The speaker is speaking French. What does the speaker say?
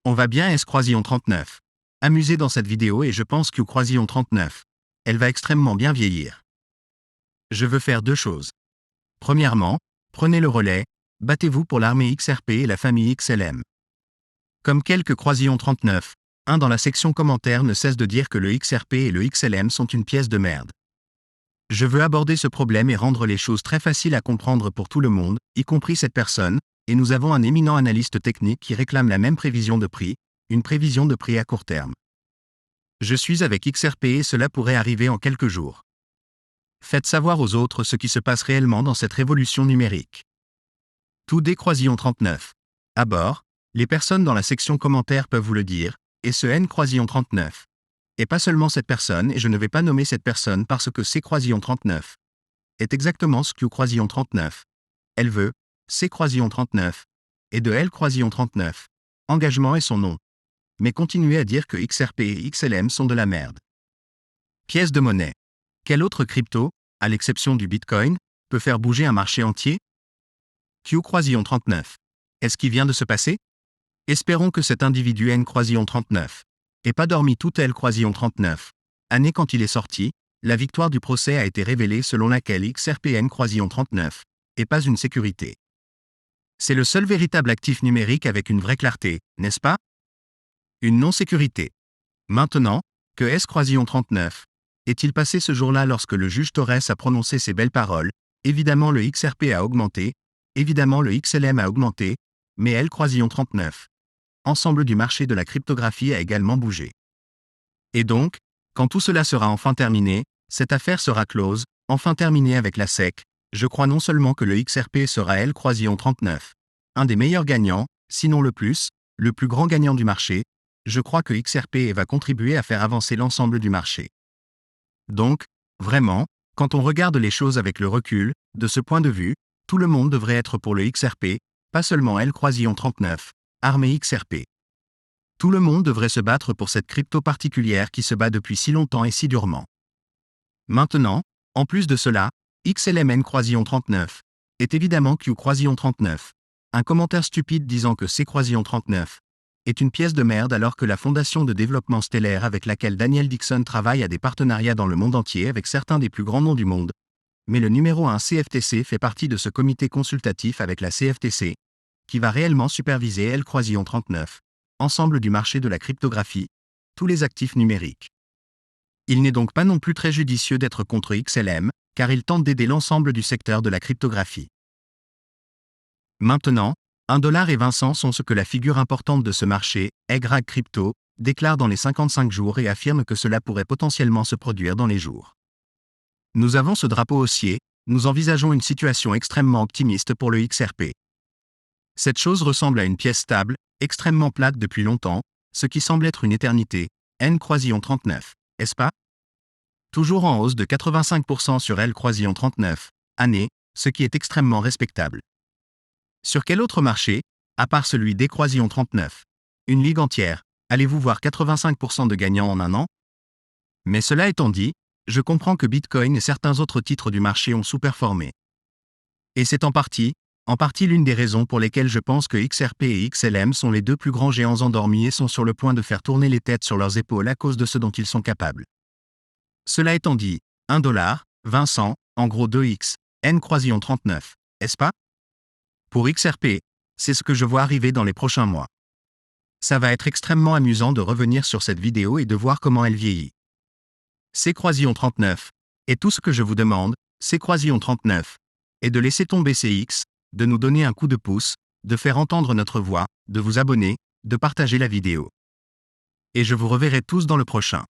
On va bien S-Croisillon 39. Amusé dans cette vidéo et je pense que Croisillon 39. Elle va extrêmement bien vieillir. Je veux faire deux choses. Premièrement, prenez le relais, battez-vous pour l'armée XRP et la famille XLM. Comme quelques Croisillon 39, un dans la section commentaires ne cesse de dire que le XRP et le XLM sont une pièce de merde. Je veux aborder ce problème et rendre les choses très faciles à comprendre pour tout le monde, y compris cette personne, et nous avons un éminent analyste technique qui réclame la même prévision de prix, une prévision de prix à court terme. Je suis avec XRP et cela pourrait arriver en quelques jours. Faites savoir aux autres ce qui se passe réellement dans cette révolution numérique. Tout des Croisillon 39. À bord, les personnes dans la section commentaires peuvent vous le dire, et ce N Croisillon 39. Et pas seulement cette personne, et je ne vais pas nommer cette personne parce que c'est Croisillon 39. Est exactement ce que Croisillon 39. Elle veut, c'est Croisillon 39. Et de L Croisillon 39. Engagement est son nom. Mais continuez à dire que XRP et XLM sont de la merde. Pièce de monnaie. Quel autre crypto, à l'exception du Bitcoin, peut faire bouger un marché entier? Q Croisillon 39. Est-ce qui vient de se passer? Espérons que cet individu N Croisillon 39 n'ait pas dormi toute L Croisillon 39. Année quand il est sorti, la victoire du procès a été révélée selon laquelle XRP N Croisillon 39 n'est pas une sécurité. C'est le seul véritable actif numérique avec une vraie clarté, n'est-ce pas? Une non-sécurité. Maintenant, que S Croisillon 39 est-il passé ce jour-là lorsque le juge Torres a prononcé ces belles paroles? Évidemment le XRP a augmenté, évidemment le XLM a augmenté, mais L Croisillon 39. Ensemble du marché de la cryptographie a également bougé. Et donc, quand tout cela sera enfin terminé, cette affaire sera close, enfin terminée avec la SEC, je crois non seulement que le XRP sera L Croisillon 39, un des meilleurs gagnants, sinon le plus grand gagnant du marché, je crois que XRP va contribuer à faire avancer l'ensemble du marché. Donc, vraiment, quand on regarde les choses avec le recul, de ce point de vue, tout le monde devrait être pour le XRP, pas seulement L Croisillon 39, armée XRP. Tout le monde devrait se battre pour cette crypto particulière qui se bat depuis si longtemps et si durement. Maintenant, en plus de cela, XLMN Croisillon 39 est évidemment Q Croisillon 39. Un commentaire stupide disant que C Croisillon 39 est une pièce de merde alors que la fondation de développement stellaire avec laquelle Daniel Dixon travaille a des partenariats dans le monde entier avec certains des plus grands noms du monde. Mais le numéro 1 CFTC fait partie de ce comité consultatif avec la CFTC, qui va réellement superviser L Croisillon 39, ensemble du marché de la cryptographie, tous les actifs numériques. Il n'est donc pas non plus très judicieux d'être contre XLM, car il tente d'aider l'ensemble du secteur de la cryptographie. Maintenant, 1$ et 20 cents sont ce que la figure importante de ce marché, Greg Crypto, déclare dans les 55 jours et affirme que cela pourrait potentiellement se produire dans les jours. Nous avons ce drapeau haussier, nous envisageons une situation extrêmement optimiste pour le XRP. Cette chose ressemble à une pièce stable, extrêmement plate depuis longtemps, ce qui semble être une éternité, N Croisillon 39, est-ce pas? Toujours en hausse de 85% sur L Croisillon 39, année, ce qui est extrêmement respectable. Sur quel autre marché, à part celui des Croisillon 39, une ligue entière, allez-vous voir 85% de gagnants en un an? Mais cela étant dit, je comprends que Bitcoin et certains autres titres du marché ont sous-performé. Et c'est en partie l'une des raisons pour lesquelles je pense que XRP et XLM sont les deux plus grands géants endormis et sont sur le point de faire tourner les têtes sur leurs épaules à cause de ce dont ils sont capables. Cela étant dit, 1$, 20 cents, en gros 2x, N Croisillon 39, est-ce pas? Pour XRP, c'est ce que je vois arriver dans les prochains mois. Ça va être extrêmement amusant de revenir sur cette vidéo et de voir comment elle vieillit. C'est Croisillon 39, et tout ce que je vous demande, c'est Croisillon 39, et de laisser tomber CX, de nous donner un coup de pouce, de faire entendre notre voix, de vous abonner, de partager la vidéo. Et je vous reverrai tous dans le prochain.